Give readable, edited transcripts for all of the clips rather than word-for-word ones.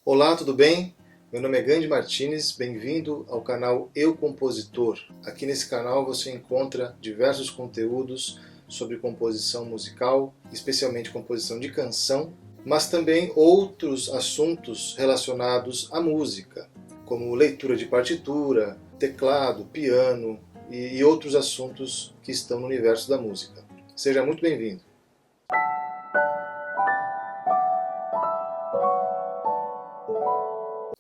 Olá, tudo bem? Meu nome é Gandhi Martins, bem-vindo ao canal Eu Compositor. Aqui nesse canal você encontra diversos conteúdos sobre composição musical, especialmente composição de canção, mas também outros assuntos relacionados à música, como leitura de partitura, teclado, piano e outros assuntos que estão no universo da música. Seja muito bem-vindo!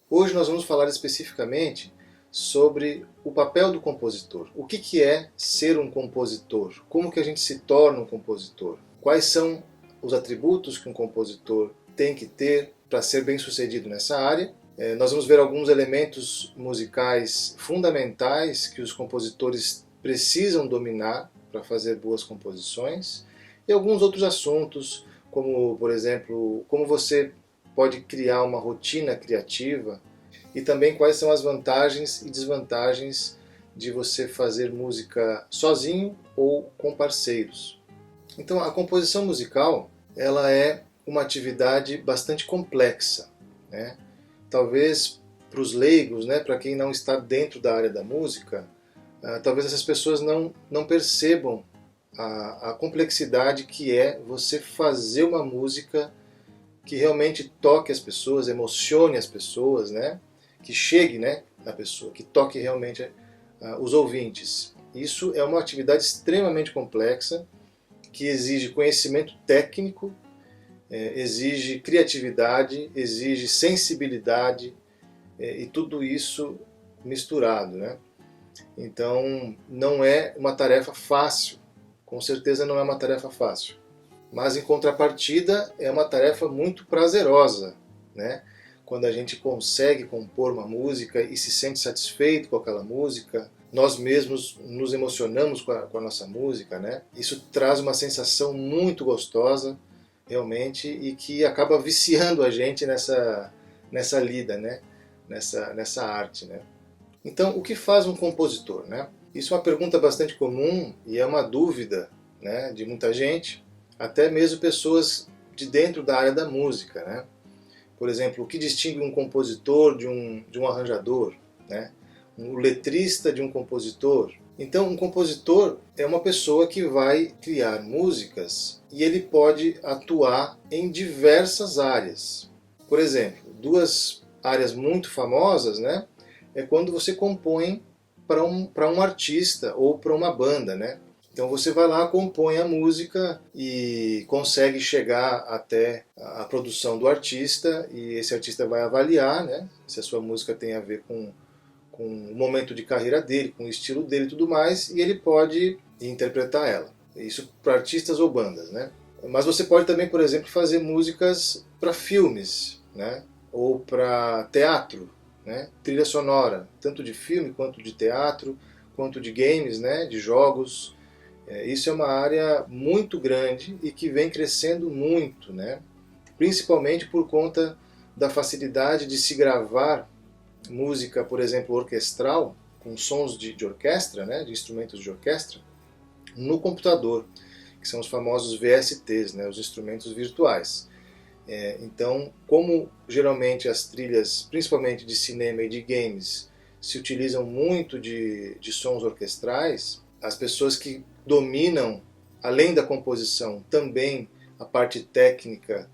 Hoje nós vamos falar especificamente sobre o papel do compositor. O que é ser um compositor? Como que a gente se torna um compositor? Quais são os atributos que um compositor tem que ter para ser bem-sucedido nessa área? Nós vamos ver alguns elementos musicais fundamentais que os compositores precisam dominar para fazer boas composições e alguns outros assuntos, como, por exemplo, como você pode criar uma rotina criativa e também quais são as vantagens e desvantagens de você fazer música sozinho ou com parceiros. Então, a composição musical ela é uma atividade bastante complexa, né? Talvez para os leigos, né, para quem não está dentro da área da música, talvez essas pessoas não percebam a complexidade que é você fazer uma música que realmente toque as pessoas, emocione as pessoas, né? Que chegue, né, na pessoa, que toque realmente os ouvintes. Isso é uma atividade extremamente complexa, que exige conhecimento técnico, exige criatividade, exige sensibilidade e tudo isso misturado, né? Então não é uma tarefa fácil, com certeza não é uma tarefa fácil. Mas em contrapartida é uma tarefa muito prazerosa, né? Quando a gente consegue compor uma música e se sente satisfeito com aquela música, nós mesmos nos emocionamos com a nossa música, né? Isso traz uma sensação muito gostosa, realmente, e que acaba viciando a gente nessa lida, né? Nessa arte, né? Então, o que faz um compositor, né? Isso é uma pergunta bastante comum e é uma dúvida, né, de muita gente, até mesmo pessoas de dentro da área da música, né? Por exemplo, o que distingue um compositor de um arranjador, né? Um letrista de um compositor. Então, um compositor é uma pessoa que vai criar músicas e ele pode atuar em diversas áreas. Por exemplo, duas áreas muito famosas, né? É quando você compõe para um artista ou para uma banda, né? Então você vai lá, compõe a música e consegue chegar até a produção do artista e esse artista vai avaliar, né, se a sua música tem a ver com o momento de carreira dele, com o estilo dele e tudo mais, e ele pode interpretar ela. Isso para artistas ou bandas, né? Mas você pode também, por exemplo, fazer músicas para filmes, né, ou para teatro, né, trilha sonora, tanto de filme quanto de teatro, quanto de games, né, de jogos. Isso é uma área muito grande e que vem crescendo muito, né? Principalmente por conta da facilidade de se gravar música, por exemplo, orquestral, com sons de orquestra, né? De instrumentos de orquestra, no computador, que são os famosos VSTs, né? Os instrumentos virtuais. Então, como geralmente as trilhas, principalmente de cinema e de games, se utilizam muito de sons orquestrais, as pessoas que dominam, além da composição, também a parte técnica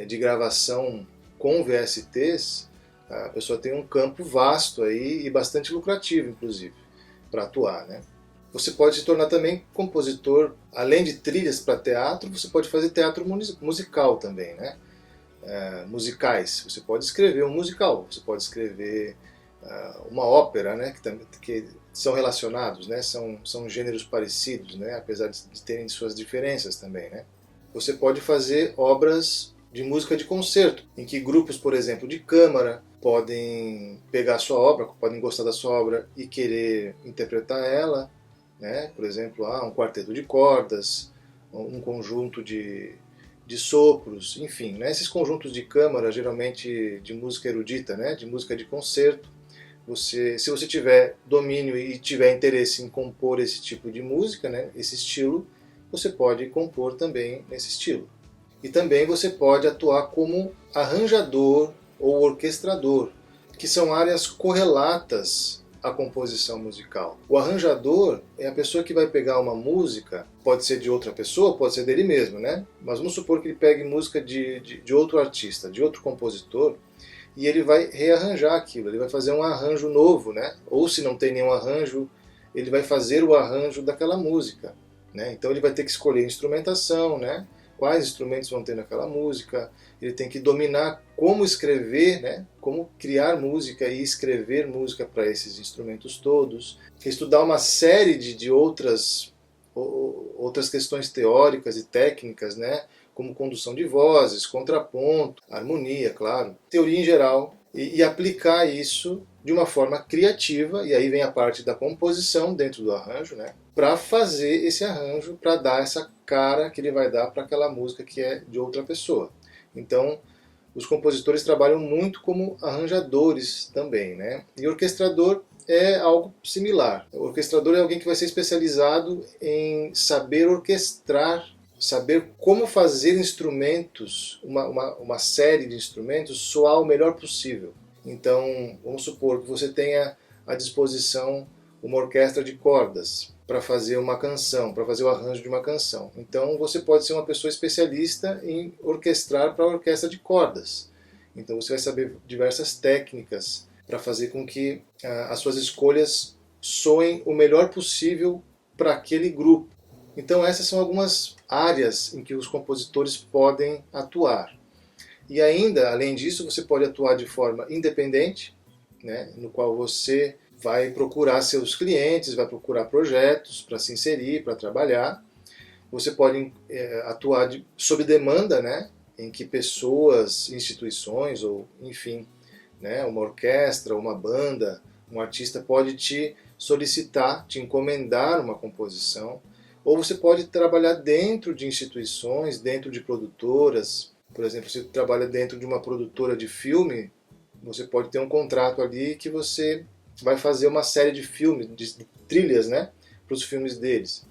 de gravação com VSTs, a pessoa tem um campo vasto aí e bastante lucrativo, inclusive, para atuar, né? Você pode se tornar também compositor, além de trilhas para teatro, você pode fazer teatro musical também, né? Musicais, você pode escrever um musical, você pode escrever uma ópera, né, que são relacionados, né, são gêneros parecidos, né, apesar de terem suas diferenças também, né. Você pode fazer obras de música de concerto, em que grupos, por exemplo, de câmara podem pegar a sua obra, podem gostar da sua obra e querer interpretar ela, né, por exemplo, um quarteto de cordas, um conjunto de sopros, enfim, né, esses conjuntos de câmara, geralmente de música erudita, né, de música de concerto. Se você tiver domínio e tiver interesse em compor esse tipo de música, né, esse estilo, você pode compor também nesse estilo. E também você pode atuar como arranjador ou orquestrador, que são áreas correlatas à composição musical. O arranjador é a pessoa que vai pegar uma música, pode ser de outra pessoa, pode ser dele mesmo, né? Mas vamos supor que ele pegue música de outro artista, de outro compositor, e ele vai rearranjar aquilo, ele vai fazer um arranjo novo, né? Ou se não tem nenhum arranjo, ele vai fazer o arranjo daquela música, né? Então ele vai ter que escolher instrumentação, né? Quais instrumentos vão ter naquela música, ele tem que dominar como escrever, né? Como criar música e escrever música para esses instrumentos todos, estudar uma série de outras questões teóricas e técnicas, né? Como condução de vozes, contraponto, harmonia, claro, teoria em geral, e aplicar isso de uma forma criativa, e aí vem a parte da composição dentro do arranjo, né? Para fazer esse arranjo, para dar essa cara que ele vai dar para aquela música que é de outra pessoa. Então, os compositores trabalham muito como arranjadores também, né? E orquestrador é algo similar. O orquestrador é alguém que vai ser especializado em saber orquestrar, saber como fazer instrumentos, uma série de instrumentos, soar o melhor possível. Então, vamos supor que você tenha à disposição uma orquestra de cordas para fazer uma canção, para fazer o arranjo de uma canção. Então, você pode ser uma pessoa especialista em orquestrar para a orquestra de cordas. Então, você vai saber diversas técnicas para fazer com que as suas escolhas soem o melhor possível para aquele grupo. Então, essas são algumas áreas em que os compositores podem atuar. E ainda, além disso, você pode atuar de forma independente, né, no qual você vai procurar seus clientes, vai procurar projetos para se inserir, para trabalhar. Você pode atuar sob demanda, né, em que pessoas, instituições ou, enfim, né, uma orquestra, uma banda, um artista pode te solicitar, te encomendar uma composição. Ou você pode trabalhar dentro de instituições, dentro de produtoras. Por exemplo, se você trabalha dentro de uma produtora de filme, você pode ter um contrato ali que você vai fazer uma série de filmes, de trilhas, né, para os filmes deles.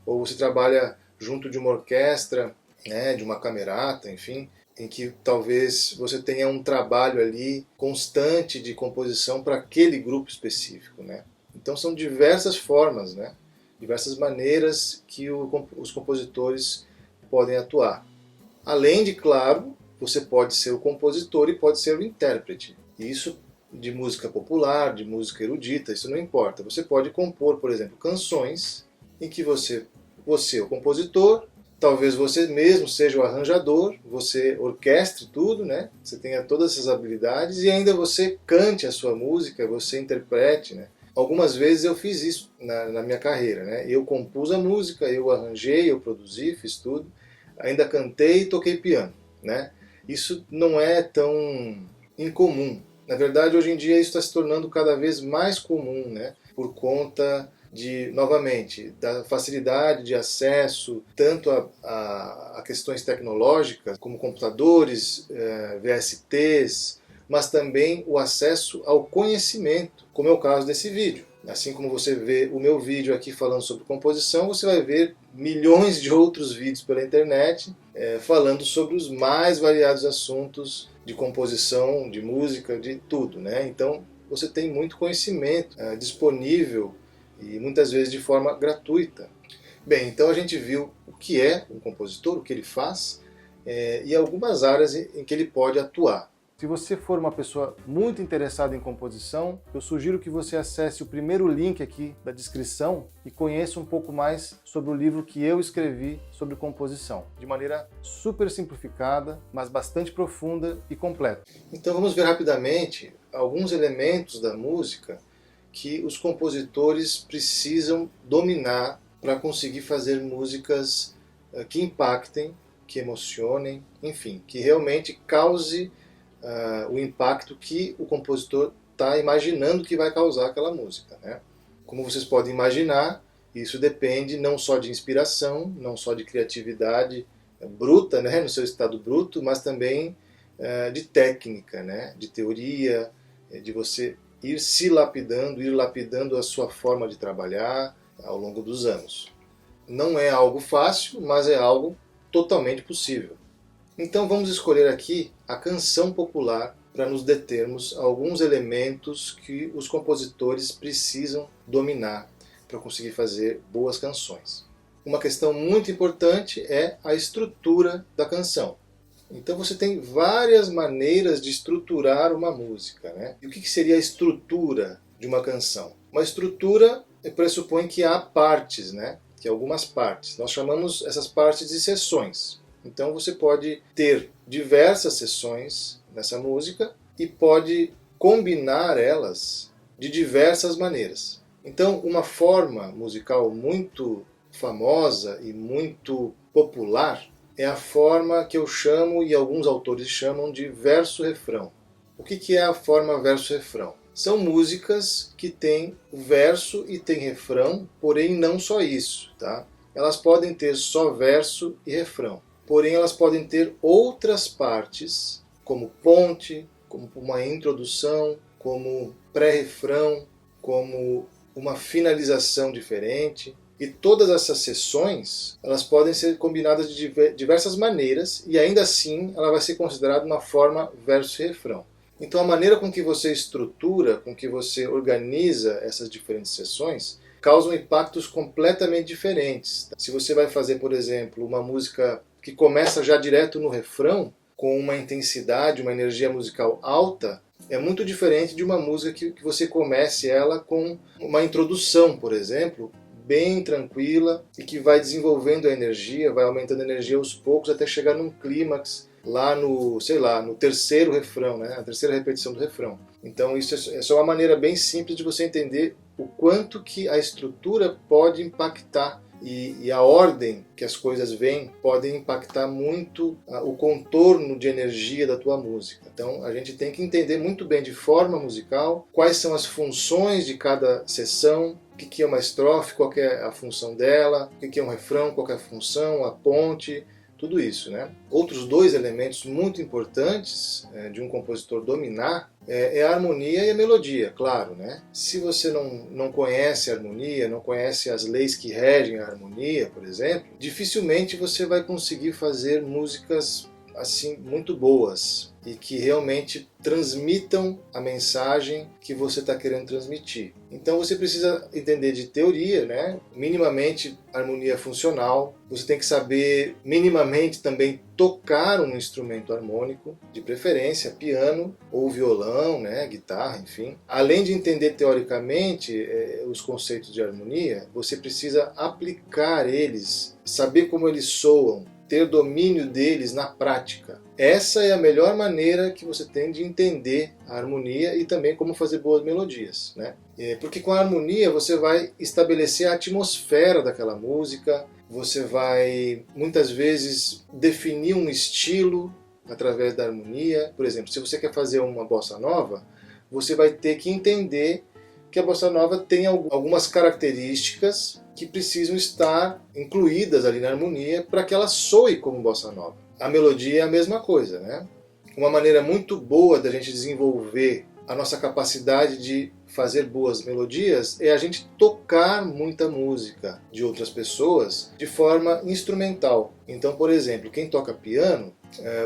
Ou você trabalha junto de uma orquestra, né, de uma camerata, enfim, em que talvez você tenha um trabalho ali constante de composição para aquele grupo específico, né. Então são diversas formas, né, diversas maneiras que os compositores podem atuar. Além de, claro, você pode ser o compositor e pode ser o intérprete. Isso de música popular, de música erudita, isso não importa. Você pode compor, por exemplo, canções em que você é o compositor, talvez você mesmo seja o arranjador, você orquestre tudo, né? Você tenha todas essas habilidades e ainda você cante a sua música, você interprete, né? Algumas vezes eu fiz isso na minha carreira, né? Eu compus a música, eu arranjei, eu produzi, fiz tudo, ainda cantei e toquei piano, né? Isso não é tão incomum. Na verdade, hoje em dia isso está se tornando cada vez mais comum, né? Por conta novamente, da facilidade de acesso tanto a questões tecnológicas, como computadores, VSTs, mas também o acesso ao conhecimento, como é o caso desse vídeo. Assim como você vê o meu vídeo aqui falando sobre composição, você vai ver milhões de outros vídeos pela internet falando sobre os mais variados assuntos de composição, de música, de tudo, né? Então você tem muito conhecimento disponível e muitas vezes de forma gratuita. Bem, então a gente viu o que é um compositor, o que ele faz e algumas áreas em que ele pode atuar. Se você for uma pessoa muito interessada em composição, eu sugiro que você acesse o primeiro link aqui da descrição e conheça um pouco mais sobre o livro que eu escrevi sobre composição, de maneira super simplificada, mas bastante profunda e completa. Então vamos ver rapidamente alguns elementos da música que os compositores precisam dominar para conseguir fazer músicas que impactem, que emocionem, enfim, que realmente cause o impacto que o compositor está imaginando que vai causar aquela música, né? Como vocês podem imaginar, isso depende não só de inspiração, não só de criatividade bruta, né, no seu estado bruto, mas também de técnica, né, de teoria, de você ir se lapidando, ir lapidando a sua forma de trabalhar ao longo dos anos. Não é algo fácil, mas é algo totalmente possível. Então vamos escolher aqui a canção popular para nos determos a alguns elementos que os compositores precisam dominar para conseguir fazer boas canções. Uma questão muito importante é a estrutura da canção. Então você tem várias maneiras de estruturar uma música, né? E o que seria a estrutura de uma canção? Uma estrutura pressupõe que há partes, né? Que algumas partes. Nós chamamos essas partes de seções. Então você pode ter diversas seções nessa música e pode combinar elas de diversas maneiras. Então, uma forma musical muito famosa e muito popular é a forma que eu chamo, e alguns autores chamam, de verso-refrão. O que é a forma verso-refrão? São músicas que têm verso e têm refrão, porém não só isso, tá? Elas podem ter só verso e refrão, porém elas podem ter outras partes, como ponte, como uma introdução, como pré-refrão, como uma finalização diferente. E todas essas seções, elas podem ser combinadas de diversas maneiras, e ainda assim ela vai ser considerada uma forma verso e refrão. Então a maneira com que você estrutura, com que você organiza essas diferentes seções, causam impactos completamente diferentes. Se você vai fazer, por exemplo, uma música que começa já direto no refrão, com uma intensidade, uma energia musical alta, é muito diferente de uma música que você comece ela com uma introdução, por exemplo, bem tranquila, e que vai desenvolvendo a energia, vai aumentando a energia aos poucos até chegar num clímax lá no, sei lá, no terceiro refrão, né? A terceira repetição do refrão. Então isso é só uma maneira bem simples de você entender o quanto que a estrutura pode impactar e a ordem que as coisas vêm podem impactar muito o contorno de energia da tua música. Então a gente tem que entender muito bem de forma musical quais são as funções de cada seção, o que é uma estrofe, qual é a função dela, o que é um refrão, qual é a função, a ponte, tudo isso, né? Outros dois elementos muito importantes de um compositor dominar é a harmonia e a melodia, claro, né? Se você não conhece a harmonia, não conhece as leis que regem a harmonia, por exemplo, dificilmente você vai conseguir fazer músicas assim muito boas e que realmente transmitam a mensagem que você está querendo transmitir. Então você precisa entender de teoria, né? Minimamente harmonia funcional. Você tem que saber minimamente também tocar um instrumento harmônico, de preferência piano ou violão, né? Guitarra, enfim. Além de entender teoricamente os conceitos de harmonia, você precisa aplicar eles, saber como eles soam, ter domínio deles na prática. Essa é a melhor maneira que você tem de entender a harmonia e também como fazer boas melodias, né? Porque com a harmonia você vai estabelecer a atmosfera daquela música, você vai muitas vezes definir um estilo através da harmonia. Por exemplo, se você quer fazer uma bossa nova, você vai ter que entender que a bossa nova tem algumas características que precisam estar incluídas ali na harmonia para que ela soe como bossa nova. A melodia é a mesma coisa, né? Uma maneira muito boa da gente desenvolver a nossa capacidade de fazer boas melodias é a gente tocar muita música de outras pessoas de forma instrumental. Então, por exemplo, quem toca piano,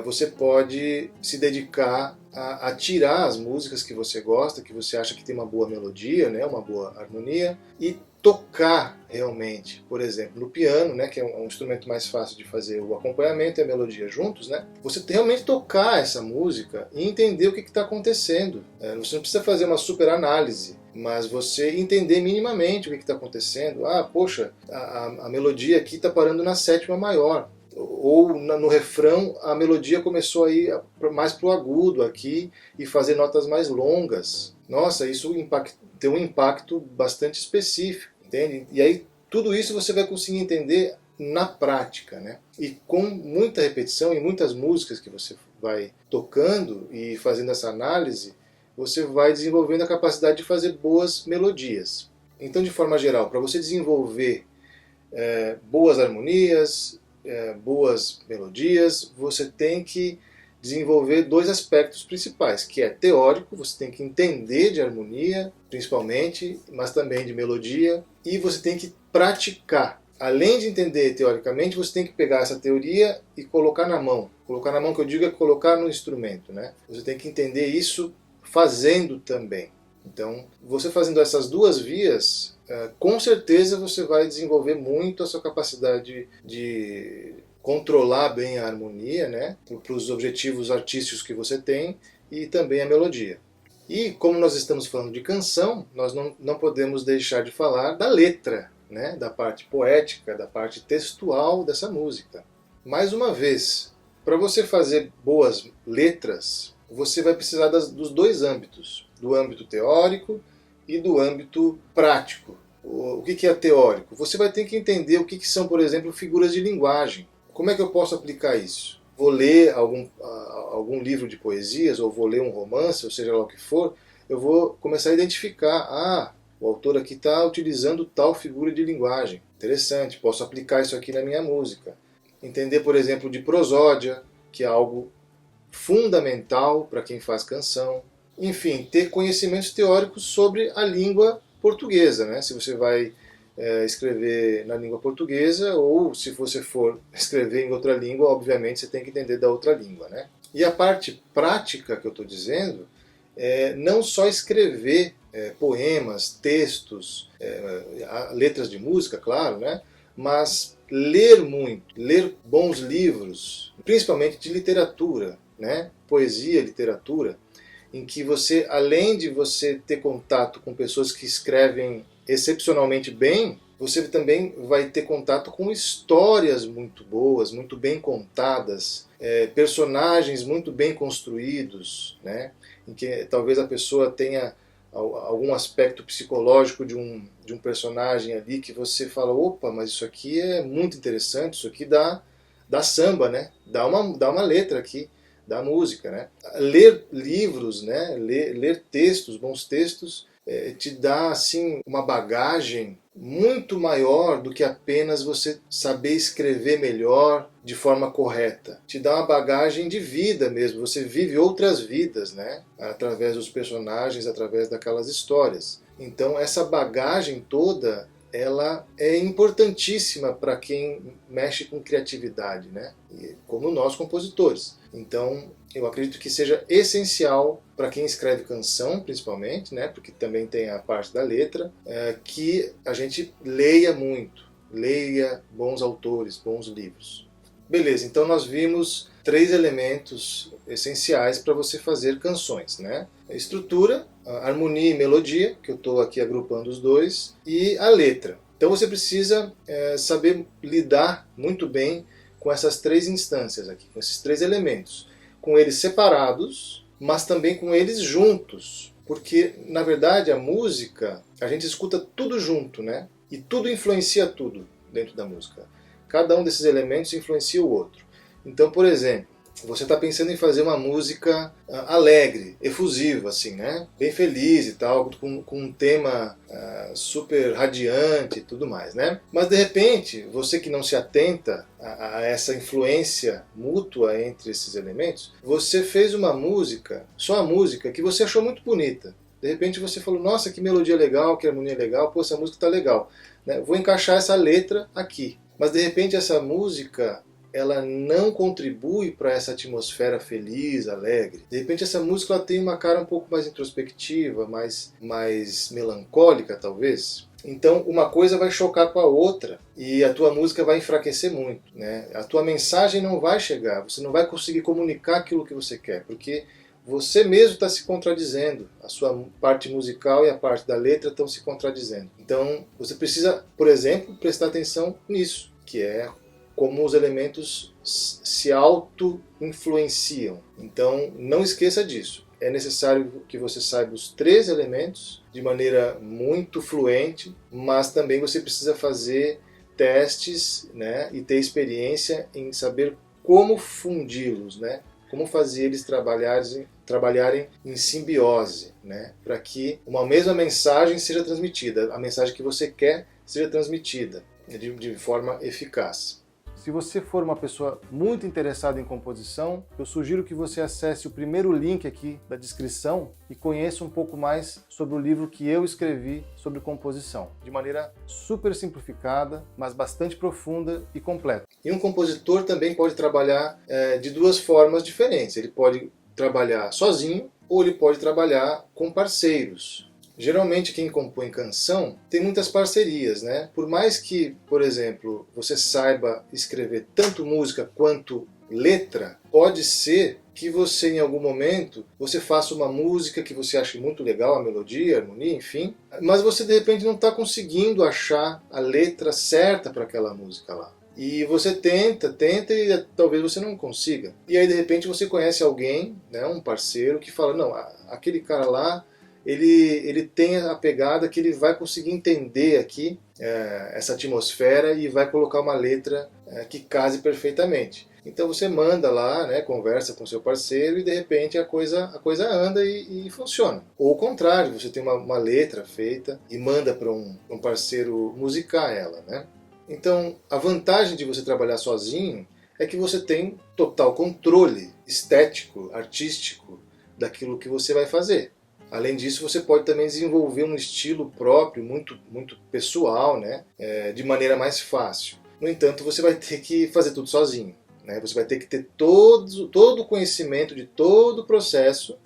você pode se dedicar a tirar as músicas que você gosta, que você acha que tem uma boa melodia, né, uma boa harmonia, e tocar realmente, por exemplo, no piano, né, que é um instrumento mais fácil de fazer o acompanhamento e a melodia juntos, né, você realmente tocar essa música e entender o que está acontecendo. Você não precisa fazer uma super análise, mas você entender minimamente o que está acontecendo. Ah, poxa, a melodia aqui está parando na sétima maior. Ou no refrão a melodia começou a ir mais para o agudo aqui e fazer notas mais longas. Nossa, isso tem um impacto bastante específico, entende? E aí tudo isso você vai conseguir entender na prática, né? E com muita repetição e muitas músicas que você vai tocando e fazendo essa análise, você vai desenvolvendo a capacidade de fazer boas melodias. Então, de forma geral, para você desenvolver boas harmonias, boas melodias, você tem que desenvolver dois aspectos principais, que é teórico, você tem que entender de harmonia, principalmente, mas também de melodia, e você tem que praticar. além de entender teoricamente, você tem que pegar essa teoria e colocar na mão. Colocar na mão, que eu digo, é colocar no instrumento, né? Você tem que entender isso fazendo também. Então, você fazendo essas duas vias, com certeza você vai desenvolver muito a sua capacidade de controlar bem a harmonia, né, para os objetivos artísticos que você tem, e também a melodia. E como nós estamos falando de canção, nós não podemos deixar de falar da letra, né, da parte poética, da parte textual dessa música. Mais uma vez, para você fazer boas letras, você vai precisar dos dois âmbitos, do âmbito teórico e do âmbito prático. O que é teórico? Você vai ter que entender o que são, por exemplo, figuras de linguagem. Como é que eu posso aplicar isso? Vou ler algum livro de poesias, ou vou ler um romance, ou seja lá o que for, eu vou começar a identificar, o autor aqui está utilizando tal figura de linguagem. Interessante, posso aplicar isso aqui na minha música. Entender, por exemplo, de prosódia, que é algo fundamental para quem faz canção. Enfim, ter conhecimentos teóricos sobre a língua portuguesa, né? Se você vai escrever na língua portuguesa, ou se você for escrever em outra língua, obviamente você tem que entender da outra língua, né? E a parte prática que eu estou dizendo é não só escrever poemas, textos, letras de música, claro, né? Mas ler muito, ler bons livros, principalmente de literatura, né? Poesia, literatura, em que você, além de você ter contato com pessoas que escrevem excepcionalmente bem, você também vai ter contato com histórias muito boas, muito bem contadas, personagens muito bem construídos, né? Em que talvez a pessoa tenha algum aspecto psicológico de um personagem ali que você fala, opa, mas isso aqui é muito interessante, isso aqui dá samba, né? Dá uma letra aqui, dá música, né? Ler livros, né? Ler textos, bons textos, te dá assim uma bagagem muito maior do que apenas você saber escrever melhor de forma correta. Te dá uma bagagem de vida mesmo, você vive outras vidas, né? Através dos personagens, através daquelas histórias. Então essa bagagem toda, ela é importantíssima para quem mexe com criatividade, né? Como nós compositores. Então eu acredito que seja essencial para quem escreve canção, principalmente, né? Porque também tem a parte da letra, que a gente leia muito, leia bons autores, bons livros. Beleza, então nós vimos 3 elementos essenciais para você fazer canções, né? A estrutura, a harmonia e melodia, que eu estou aqui agrupando os dois, e a letra. Então você precisa saber lidar muito bem com essas 3 instâncias aqui, com esses 3 elementos, com eles separados, mas também com eles juntos, porque na verdade a música, a gente escuta tudo junto, né? E tudo influencia tudo dentro da música. Cada um desses elementos influencia o outro. Então, por exemplo, você está pensando em fazer uma música alegre, efusiva, assim, né? Bem feliz e tal, com um tema super radiante e tudo mais, né? Mas de repente, você que não se atenta a essa influência mútua entre esses elementos, você fez uma música, só a música, que você achou muito bonita. De repente você falou, nossa, que melodia legal, que harmonia legal, pô, essa música está legal, né? Vou encaixar essa letra aqui. Mas de repente essa música, ela não contribui para essa atmosfera feliz, alegre. De repente essa música ela tem uma cara um pouco mais introspectiva, mais melancólica talvez. Então uma coisa vai chocar com a outra e a tua música vai enfraquecer muito, né? A tua mensagem não vai chegar, você não vai conseguir comunicar aquilo que você quer, porque você mesmo está se contradizendo. A sua parte musical e a parte da letra estão se contradizendo. Então você precisa, por exemplo, prestar atenção nisso, que é como os elementos se auto-influenciam. Então não esqueça disso. É necessário que você saiba os 3 elementos de maneira muito fluente, mas também você precisa fazer testes, né, e ter experiência em saber como fundi-los, né? Como fazer eles trabalharem em simbiose, né? Para que uma mesma mensagem seja transmitida, a mensagem que você quer seja transmitida de forma eficaz. Se você for uma pessoa muito interessada em composição, eu sugiro que você acesse o primeiro link aqui da descrição e conheça um pouco mais sobre o livro que eu escrevi sobre composição, de maneira super simplificada, mas bastante profunda e completa. E um compositor também pode trabalhar de duas formas diferentes. Ele pode trabalhar sozinho ou ele pode trabalhar com parceiros. Geralmente quem compõe canção tem muitas parcerias, né? Por mais que, por exemplo, você saiba escrever tanto música quanto letra, pode ser que você em algum momento você faça uma música que você ache muito legal, a melodia, a harmonia, enfim, mas você de repente não está conseguindo achar a letra certa para aquela música lá. E você tenta e talvez você não consiga. E aí de repente você conhece alguém, né, um parceiro, que fala, não, aquele cara lá, ele tem a pegada que ele vai conseguir entender aqui essa atmosfera e vai colocar uma letra que case perfeitamente. Então você manda lá, né, conversa com seu parceiro e de repente a coisa anda e funciona. Ou o contrário, você tem uma letra feita e manda para um parceiro musicar ela, né? Então a vantagem de você trabalhar sozinho é que você tem total controle estético, artístico daquilo que você vai fazer. Além disso, você pode também desenvolver um estilo próprio, muito, muito pessoal, né? De maneira mais fácil. No entanto, você vai ter que fazer tudo sozinho, né? Você vai ter que ter todo o conhecimento de todo o processo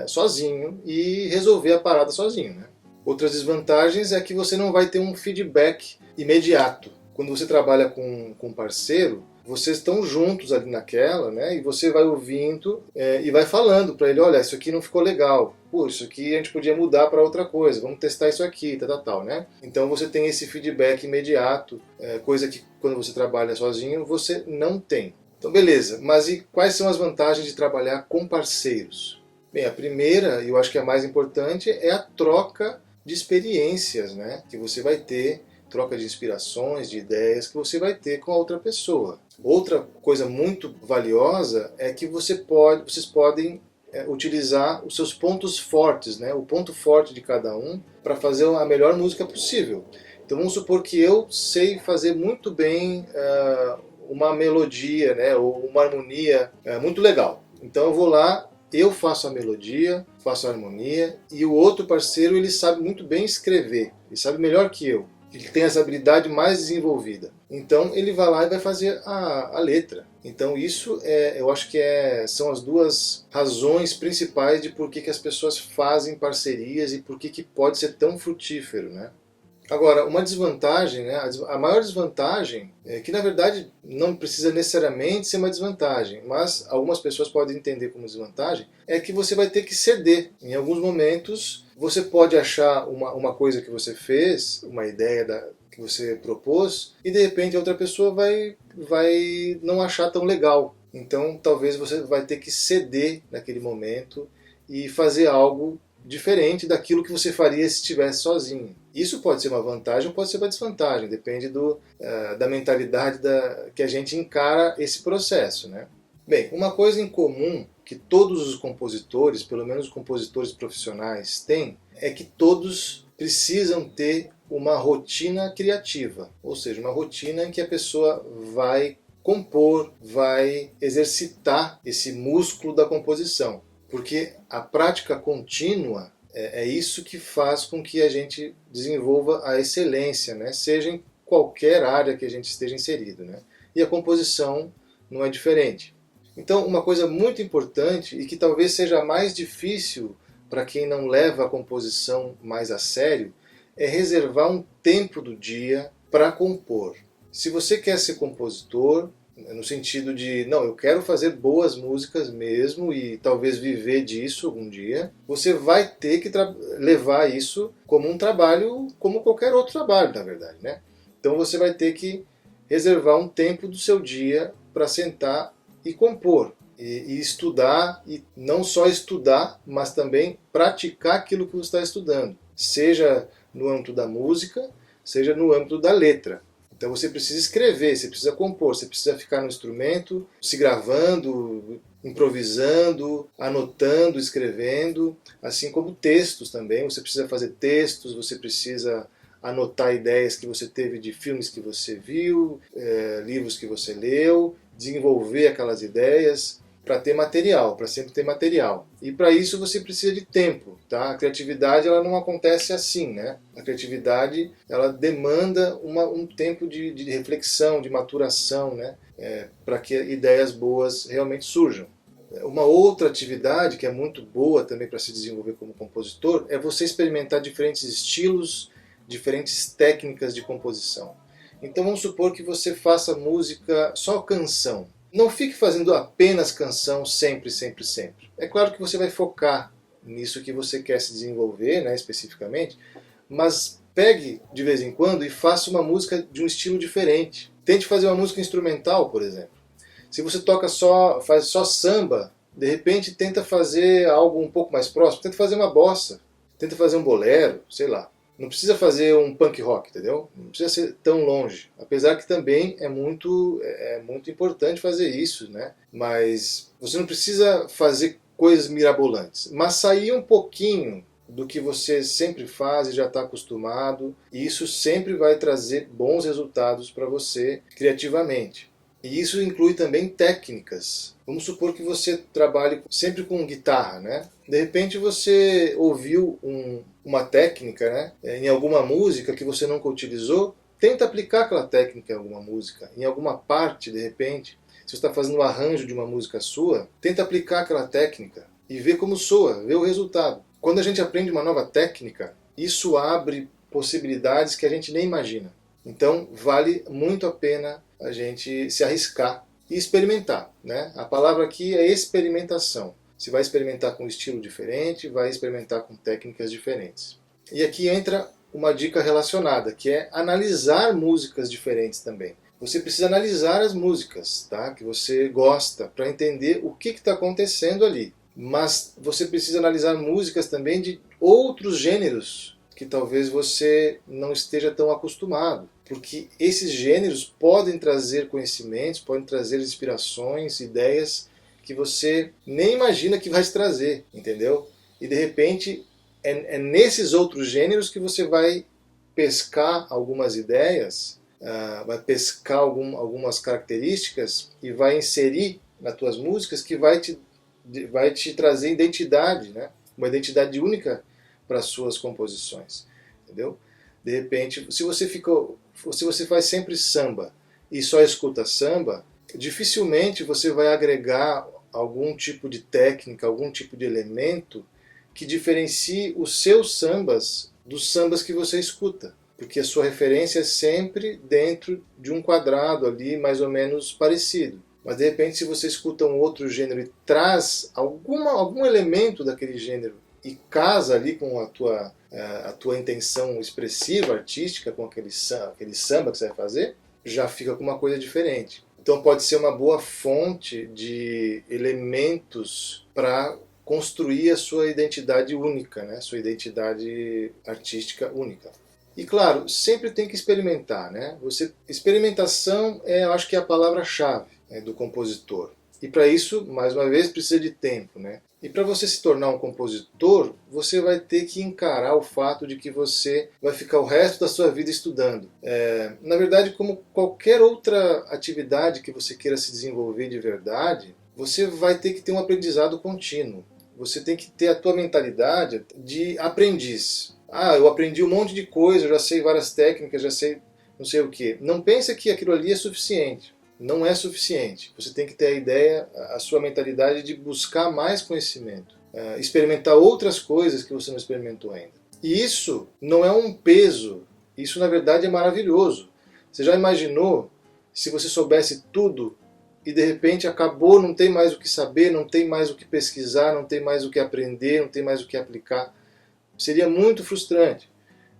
sozinho e resolver a parada sozinho, né? Outras desvantagens é que você não vai ter um feedback imediato. Quando você trabalha com um parceiro, vocês estão juntos ali naquela, né? E você vai ouvindo e vai falando para ele, olha, isso aqui não ficou legal. Pô, isso aqui a gente podia mudar para outra coisa. Vamos testar isso aqui, tal, né? Então você tem esse feedback imediato, coisa que quando você trabalha sozinho você não tem. Então beleza, mas e quais são as vantagens de trabalhar com parceiros? Bem, a primeira, e eu acho que a mais importante, é a troca de experiências, né? Que você vai ter, troca de inspirações, de ideias que você vai ter com a outra pessoa. Outra coisa muito valiosa é que vocês podem utilizar os seus pontos fortes, né? O ponto forte de cada um para fazer a melhor música possível. Então vamos supor que eu sei fazer muito bem uma melodia, né? Ou uma harmonia muito legal. Então eu vou lá, eu faço a melodia, faço a harmonia e o outro parceiro ele sabe muito bem escrever, ele sabe melhor que eu. Ele tem essa habilidade mais desenvolvida. Então ele vai lá e vai fazer a letra. Então isso eu acho que são as duas razões principais de por que as pessoas fazem parcerias e por que pode ser tão frutífero, né? Agora, uma desvantagem, né? A maior desvantagem, que na verdade não precisa necessariamente ser uma desvantagem, mas algumas pessoas podem entender como desvantagem, é que você vai ter que ceder. Em alguns momentos, você pode achar uma coisa que você fez, uma ideia que você propôs, e de repente a outra pessoa vai não achar tão legal. Então, talvez você vai ter que ceder naquele momento e fazer algo diferente daquilo que você faria se estivesse sozinho. Isso pode ser uma vantagem ou pode ser uma desvantagem, depende da mentalidade que a gente encara esse processo, né? Bem, uma coisa em comum que todos os compositores, pelo menos os compositores profissionais, têm, é que todos precisam ter uma rotina criativa, ou seja, uma rotina em que a pessoa vai compor, vai exercitar esse músculo da composição. Porque a prática contínua é isso que faz com que a gente desenvolva a excelência, né? Seja em qualquer área que a gente esteja inserido, né? E a composição não é diferente. Então, uma coisa muito importante e que talvez seja mais difícil para quem não leva a composição mais a sério é reservar um tempo do dia para compor. Se você quer ser compositor, no sentido de, não, eu quero fazer boas músicas mesmo e talvez viver disso algum dia, você vai ter que levar isso como um trabalho, como qualquer outro trabalho, na verdade, né? Então você vai ter que reservar um tempo do seu dia para sentar e compor, e estudar, e não só estudar, mas também praticar aquilo que você está estudando, seja no âmbito da música, seja no âmbito da letra. Então você precisa escrever, você precisa compor, você precisa ficar no instrumento, se gravando, improvisando, anotando, escrevendo, assim como textos também. Você precisa fazer textos, você precisa anotar ideias que você teve de filmes que você viu, livros que você leu, desenvolver aquelas ideias para ter material, para sempre ter material. E para isso você precisa de tempo, tá? A criatividade ela não acontece assim, né? A criatividade ela demanda um tempo de reflexão, de maturação, né? Para que ideias boas realmente surjam. Uma outra atividade que é muito boa também para se desenvolver como compositor é você experimentar diferentes estilos, diferentes técnicas de composição. Então vamos supor que você faça música só canção. Não fique fazendo apenas canção sempre, sempre, sempre. É claro que você vai focar nisso que você quer se desenvolver, né, especificamente, mas pegue de vez em quando e faça uma música de um estilo diferente. Tente fazer uma música instrumental, por exemplo. Se você faz só samba, de repente tenta fazer algo um pouco mais próximo, tenta fazer uma bossa, tenta fazer um bolero, sei lá. Não precisa fazer um punk rock, entendeu? Não precisa ser tão longe. Apesar que também é muito importante fazer isso, né? Mas você não precisa fazer coisas mirabolantes. Mas sair um pouquinho do que você sempre faz e já está acostumado, e isso sempre vai trazer bons resultados para você criativamente. E isso inclui também técnicas. Vamos supor que você trabalhe sempre com guitarra, né? De repente você ouviu uma técnica, né, em alguma música que você nunca utilizou, tenta aplicar aquela técnica em alguma música, em alguma parte, de repente. Se você está fazendo um arranjo de uma música sua, tenta aplicar aquela técnica e ver como soa, ver o resultado. Quando a gente aprende uma nova técnica, isso abre possibilidades que a gente nem imagina. Então vale muito a pena a gente se arriscar e experimentar, né? A palavra aqui é experimentação. Você vai experimentar com um estilo diferente, vai experimentar com técnicas diferentes. E aqui entra uma dica relacionada, que é analisar músicas diferentes também. Você precisa analisar as músicas, tá, que você gosta, para entender o que está acontecendo ali. Mas você precisa analisar músicas também de outros gêneros que talvez você não esteja tão acostumado, porque esses gêneros podem trazer conhecimentos, podem trazer inspirações, ideias que você nem imagina que vai te trazer, entendeu? E de repente é nesses outros gêneros que você vai pescar algumas ideias, vai pescar algumas características e vai inserir nas tuas músicas que vai te trazer identidade, né? Uma identidade única para as suas composições, entendeu? De repente, se você faz sempre samba e só escuta samba, dificilmente você vai agregar algum tipo de técnica, algum tipo de elemento que diferencie os seus sambas dos sambas que você escuta, porque a sua referência é sempre dentro de um quadrado ali mais ou menos parecido. Mas de repente, se você escuta um outro gênero e traz algum elemento daquele gênero e casa ali com a tua intenção expressiva, artística, com aquele samba que você vai fazer, já fica com uma coisa diferente. Então pode ser uma boa fonte de elementos para construir a sua identidade única, né? Sua identidade artística única. E claro, sempre tem que experimentar, né? Experimentação eu acho que é a palavra-chave, né, do compositor. E para isso, mais uma vez, precisa de tempo, né? E para você se tornar um compositor, você vai ter que encarar o fato de que você vai ficar o resto da sua vida estudando. Na verdade, como qualquer outra atividade que você queira se desenvolver de verdade, você vai ter que ter um aprendizado contínuo. Você tem que ter a tua mentalidade de aprendiz. Eu aprendi um monte de coisa, eu já sei várias técnicas, já sei não sei o que. Não pense que aquilo ali é suficiente. Não é suficiente. Você tem que ter a sua mentalidade de buscar mais conhecimento, experimentar outras coisas que você não experimentou ainda. E isso não é um peso, isso na verdade é maravilhoso. Você já imaginou se você soubesse tudo e de repente acabou, não tem mais o que saber, não tem mais o que pesquisar, não tem mais o que aprender, não tem mais o que aplicar? Seria muito frustrante,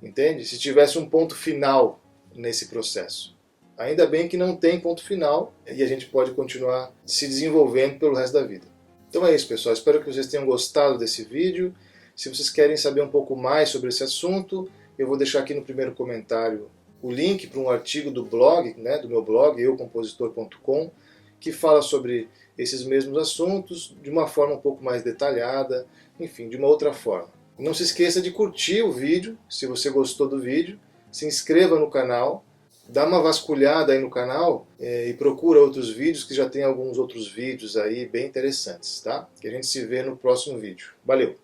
entende? Se tivesse um ponto final nesse processo. Ainda bem que não tem ponto final e a gente pode continuar se desenvolvendo pelo resto da vida. Então é isso, pessoal. Espero que vocês tenham gostado desse vídeo. Se vocês querem saber um pouco mais sobre esse assunto, eu vou deixar aqui no primeiro comentário o link para um artigo do blog, né, do meu blog, eucompositor.com, que fala sobre esses mesmos assuntos de uma forma um pouco mais detalhada, enfim, de uma outra forma. Não se esqueça de curtir o vídeo, se você gostou do vídeo. se inscreva no canal, dá uma vasculhada aí no canal e procura outros vídeos, que já tem alguns outros vídeos aí bem interessantes, tá? Que a gente se vê no próximo vídeo. Valeu!